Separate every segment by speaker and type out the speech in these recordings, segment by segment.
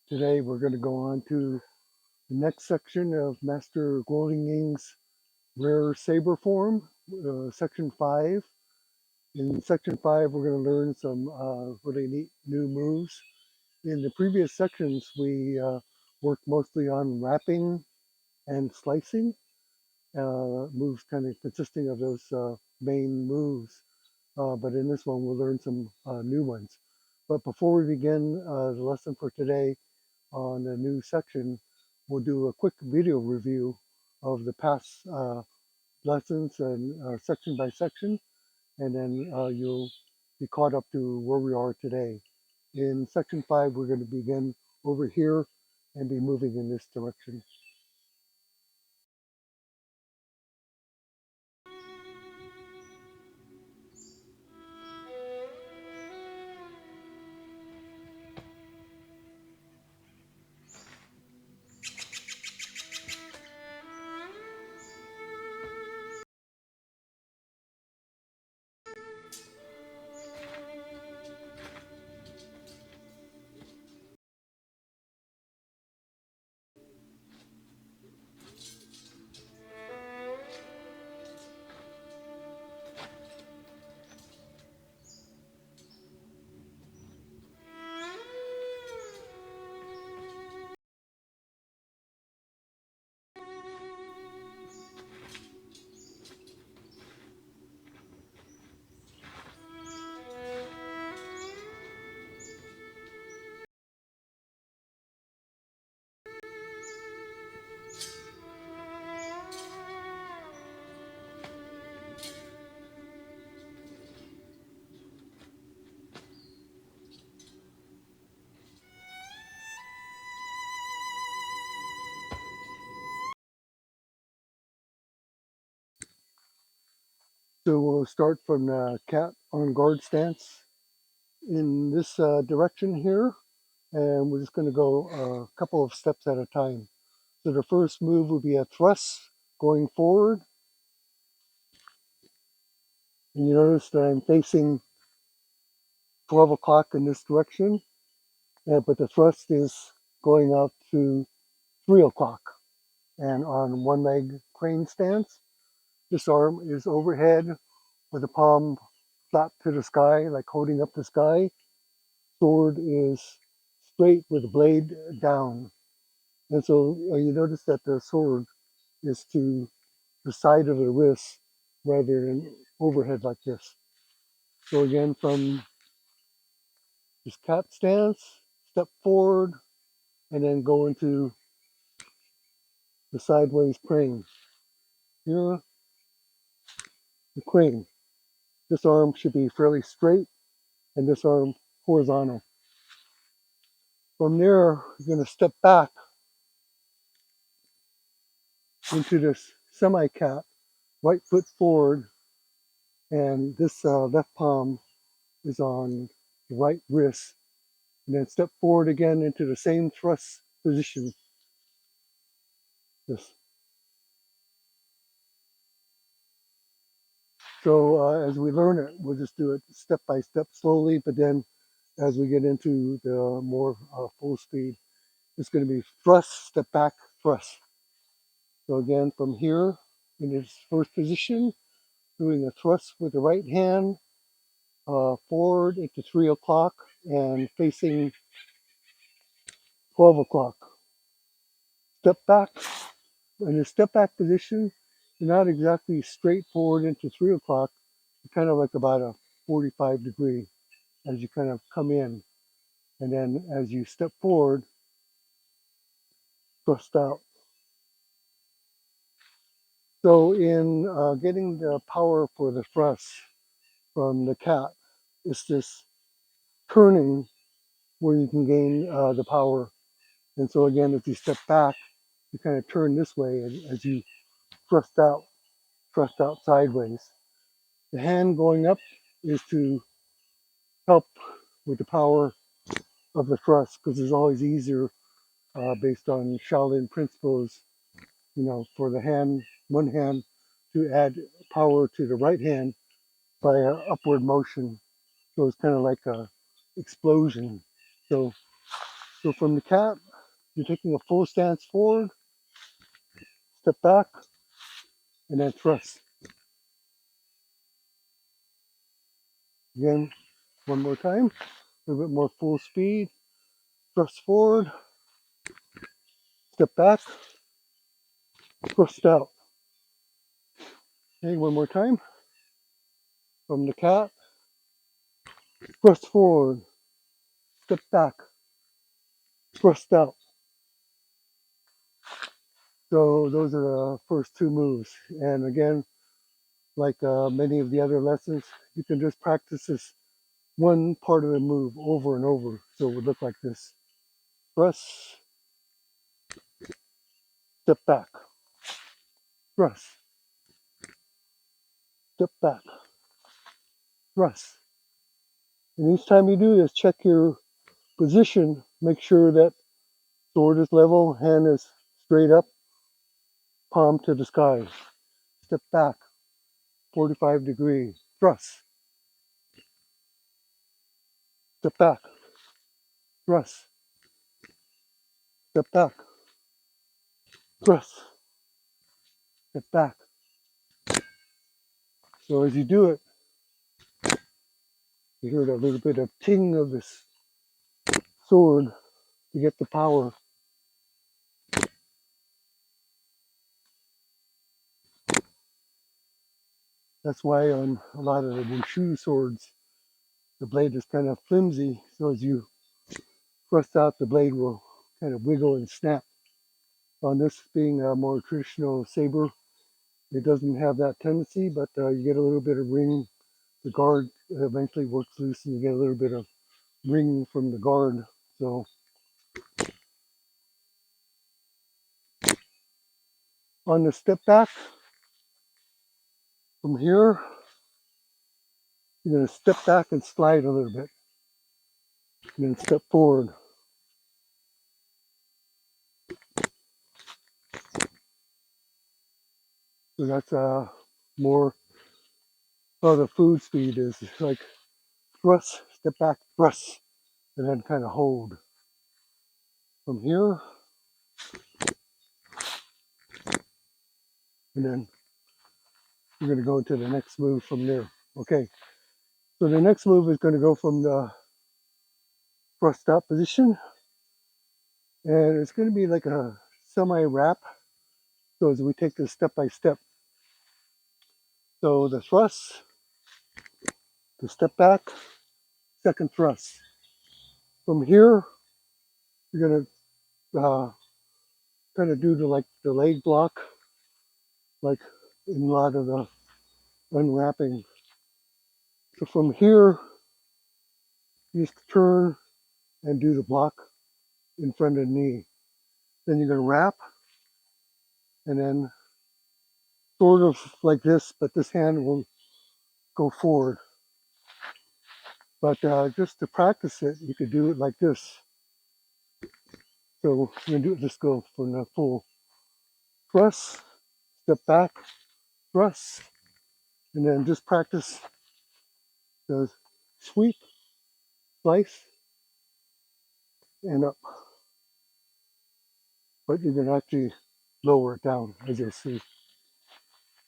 Speaker 1: Today we're going to go on to the next section of Master Kuo Lien Ying's rare saber form, section 5. In section 5, we're going to learn some really neat new moves. In the previous sections, we worked mostly on wrapping and slicing, moves kind of consisting of those main moves. But in this one, we'll learn some new ones. But before we begin the lesson for today, on a new section, we'll do a quick video review of the past lessons and section by section, and then you'll be caught up to where we are today. In section 5, we're going to begin over here and be moving in this direction. So we'll start from the cat on guard stance in this direction here, and we're just going to go a couple of steps at a time. So the first move will be a thrust going forward, and you notice that I'm facing 12 o'clock in this direction, but the thrust is going out to 3 o'clock. And on one leg crane stance, this arm is overhead with the palm flat to the sky, like holding up the sky. Sword is straight with the blade down. And so you notice that the sword is to the side of the wrist rather than overhead like this. So again, from this cat stance, step forward, and then go into the sideways crane. Here, the crane. This arm should be fairly straight, and this arm horizontal. From there, you're going to step back into this semi-cat, right foot forward, and this left palm is on the right wrist. And then step forward again into the same thrust position. This. So as we learn it, we'll just do it step by step slowly, but then as we get into the more full speed, it's going to be thrust, step back, thrust. So again, from here in this first position, doing a thrust with the right hand, forward into 3 o'clock and facing 12 o'clock. Step back. In the step back position, you're not exactly straight forward into 3 o'clock. You're kind of like about a 45 degree as you kind of come in. And then as you step forward, thrust out. So in getting the power for the thrust from the cat, it's this turning where you can gain the power. And so again, if you step back, you kind of turn this way as you thrust out sideways. The hand going up is to help with the power of the thrust because it's always easier based on Shaolin principles, for the hand, one hand to add power to the right hand by an upward motion. So it's kind of like a explosion. So So from the cat, you're taking a full stance forward, step back, and then thrust. Again, one more time, a little bit more full speed, thrust forward, step back, thrust out. Okay, one more time. From the cat, thrust forward, step back, thrust out. So those are the first two moves. And again, like many of the other lessons, you can just practice this one part of the move over and over. So it would look like this. Thrust, step back, thrust, step back, thrust. And each time you do this, check your position. Make sure that sword is level, hand is straight up, palm to the sky. Step back, 45 degree, thrust, step back, thrust, step back, thrust, step back. So as you do it, you hear a little bit of ting of this sword to get the power. That's why on a lot of the wushu swords, the blade is kind of flimsy. So as you thrust out, the blade will kind of wiggle and snap. On this being a more traditional saber, it doesn't have that tendency, but you get a little bit of ring. The guard eventually works loose and you get a little bit of ring from the guard. So on the step back, from here, you're going to step back and slide a little bit. And then step forward. So that's more how the food speed is. It's like thrust, step back, thrust, and then kind of hold. From here, and then we're going to go into the next move from there. Okay, so the next move is going to go from the thrust out position, and it's going to be like a semi-wrap. So as we take this step by step. So the thrust, the step back, second thrust. From here, you're going to kind of do the leg block, like in a lot of the unwrapping. So from here, you just turn and do the block in front of the knee. Then you're going to wrap, and then sort of like this, but this hand will go forward. But just to practice it, you could do it like this. So we're going to do it. Let's go for the full thrust, step back, thrust, and then just practice the sweep, slice, and up. But you can actually lower it down, as you'll see.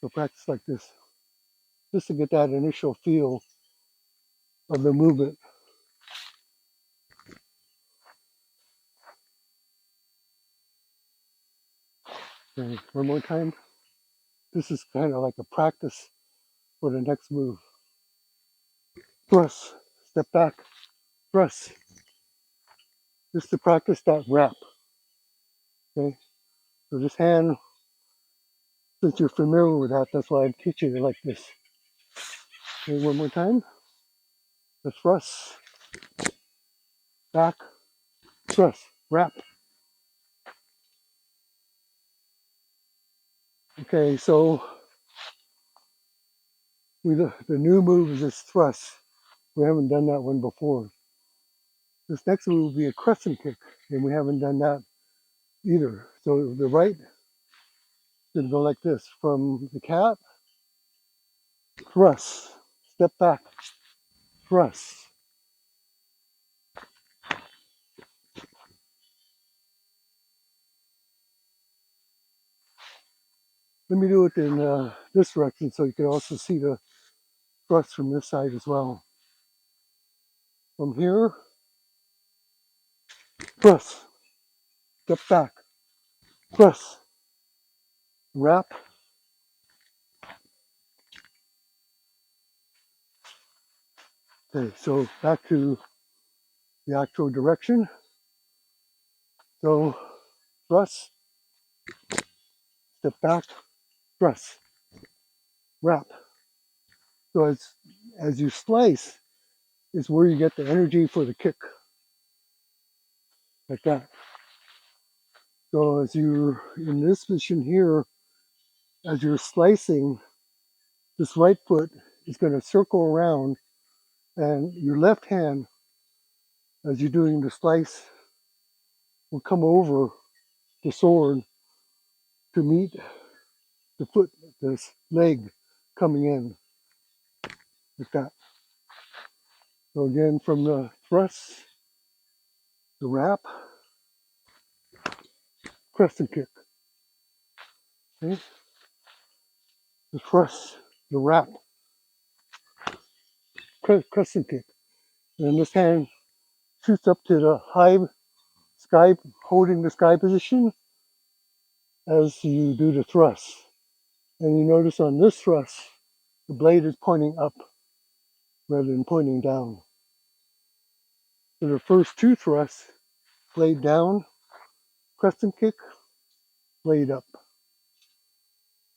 Speaker 1: So practice like this, just to get that initial feel of the movement. Okay, one more time. This is kind of like a practice for the next move. Thrust, step back, thrust. Just to practice that wrap. Okay, so this hand, since you're familiar with that, that's why I'm teaching it like this. Okay, one more time. The thrust, back, thrust, wrap. Okay, so the new move is this thrust. We haven't done that one before. This next move will be a crescent kick, and we haven't done that either. So the right is going to go like this. From the cat, thrust, step back, thrust. Let me do it in this direction so you can also see the thrust from this side as well. From here, press, step back, press, wrap. Okay, so back to the actual direction. So thrust, step back, press, wrap. So as you slice is where you get the energy for the kick, like that. So as you're in this position here, as you're slicing, this right foot is going to circle around, and your left hand, as you're doing the slice, will come over the sword to meet the foot, this leg coming in, like that. So again, from the thrust, the wrap, crescent kick. Okay? The thrust, the wrap, crescent kick. And this hand shoots up to the high sky, holding the sky position as you do the thrust. And you notice on this thrust, the blade is pointing up rather than pointing down. So the first two thrusts, blade down, crescent kick, blade up.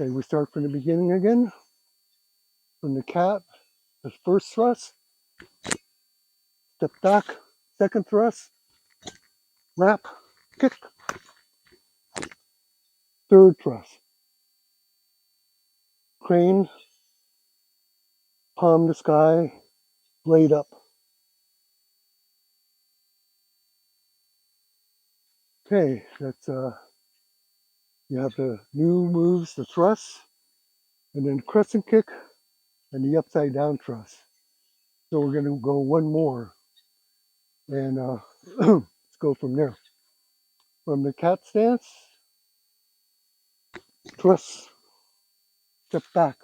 Speaker 1: Okay, we start from the beginning again. From the cat, the first thrust, step back, second thrust, wrap, kick, third thrust, crane, palm to sky, blade up. Okay, that's you have the new moves, the thrust, and then crescent kick, and the upside down thrust. So we're going to go one more, and let's go from there. From the cat stance, thrust, step back,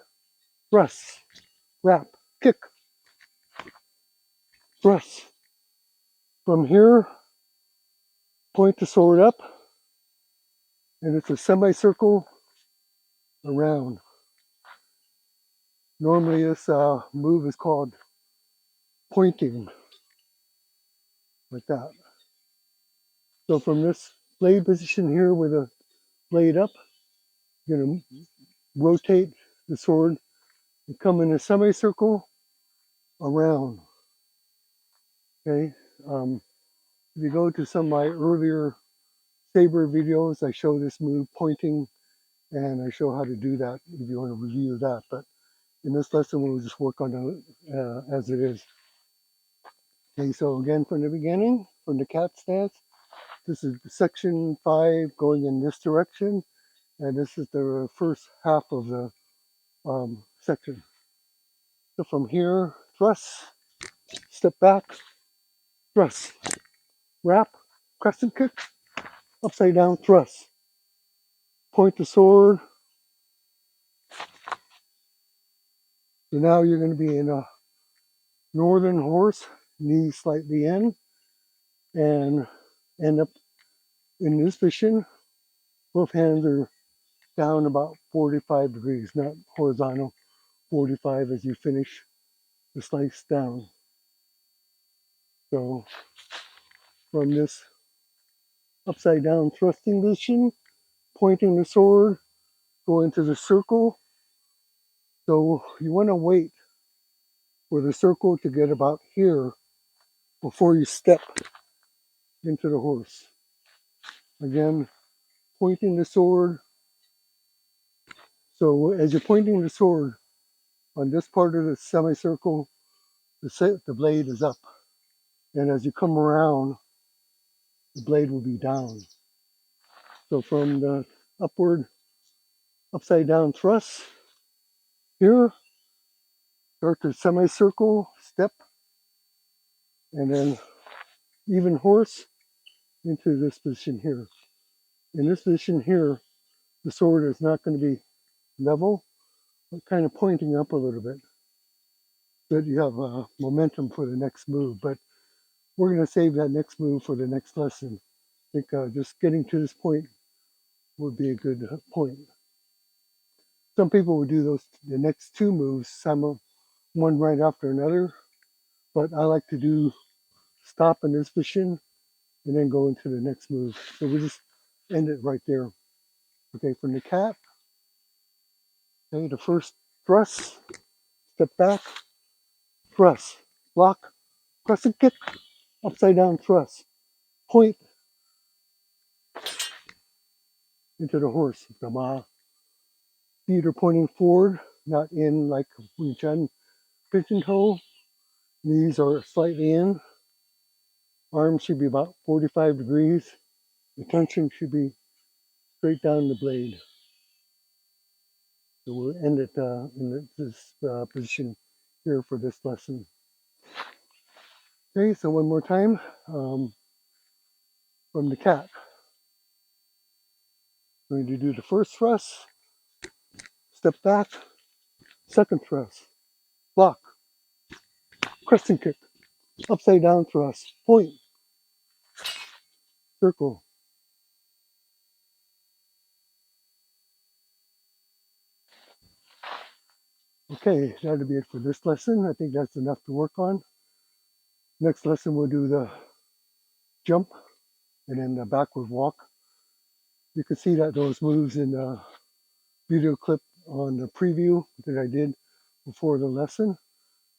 Speaker 1: thrust, wrap, kick, thrust. From here, point the sword up, and it's a semicircle around. Normally this move is called pointing, like that. So from this blade position here with a blade up, you're going to rotate the sword and come in a semicircle around. Okay. If you go to some of my earlier Saber videos, I show this move pointing, and I show how to do that if you want to review that. But in this lesson, we'll just work on it as it is. Okay, so again from the beginning, from the cat stance, this is section 5 going in this direction, and this is the first half of the section. So from here, thrust, step back, thrust, wrap, crescent kick, upside down thrust. Point the sword. So now you're going to be in a northern horse, knees slightly in, and end up in this position. Both hands are down about 45 degrees, not horizontal, 45 as you finish the slice down. So from this upside down thrusting position, pointing the sword, go into the circle. So you want to wait for the circle to get about here before you step into the horse. Again, pointing the sword. So as you're pointing the sword on this part of the semicircle, the blade is up. And as you come around, the blade will be down. So from the upward, upside down thrust, here, start the semicircle, step, and then even horse into this position here. In this position here, the sword is not going to be level, but kind of pointing up a little bit, so that you have momentum for the next move. But we're going to save that next move for the next lesson. I think just getting to this point would be a good point. Some people would do the next two moves, one right after another, but I like to do stop in this position and then go into the next move. So we just end it right there. Okay, from the cat, okay, the first thrust, step back, thrust, block, crescent kick, upside down thrust, point into the horse. Feet are pointing forward, not in like Wing Chun pigeon toe. Knees are slightly in. Arms should be about 45 degrees. The tension should be straight down the blade. So we'll end it in this position here for this lesson. Okay, so one more time from the cat. I'm going to do the first thrust, step back, second thrust, block, crescent kick, upside down thrust, point, circle. Okay, that'll be it for this lesson. I think that's enough to work on. Next lesson, we'll do the jump and then the backward walk. You can see that those moves in the video clip on the preview that I did before the lesson.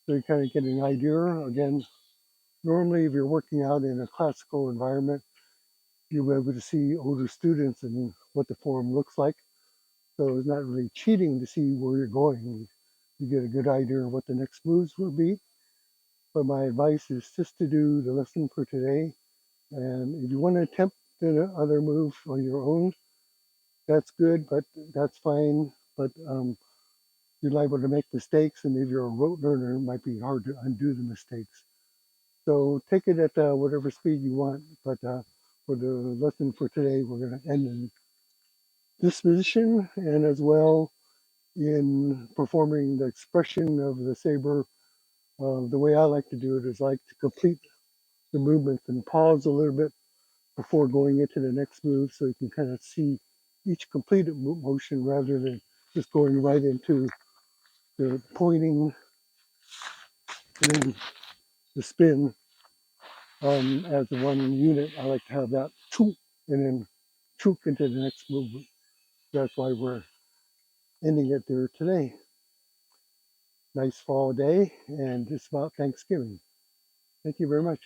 Speaker 1: So you kind of get an idea. Again, normally if you're working out in a classical environment, you'll be able to see older students and what the form looks like. So it's not really cheating to see where you're going. You get a good idea of what the next moves will be. But my advice is just to do the lesson for today. And if you want to attempt the other move on your own, that's good, but that's fine. But you're liable to make mistakes, and if you're a rote learner, it might be hard to undo the mistakes. So take it at whatever speed you want. But for the lesson for today, we're going to end in this position, and as well in performing the expression of the saber. The way I like to do it is like to complete the movement and pause a little bit before going into the next move, so you can kind of see each completed motion rather than just going right into the pointing and then the spin as one unit. I like to have that chook and then chook into the next movement. That's why we're ending it there today. Nice fall day and just about Thanksgiving. Thank you very much.